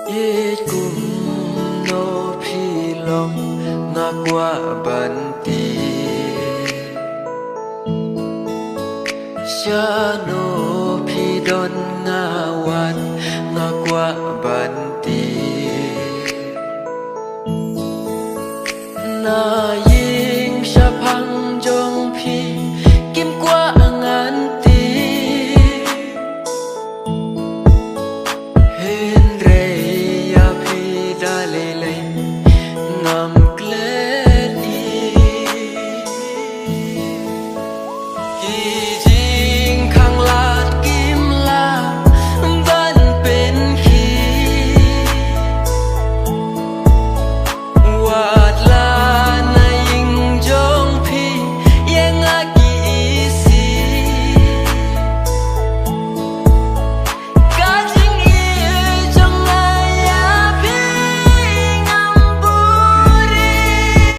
ít cùng nô phi long nga qua ban ti xa nô phi don nga wan nga qua ban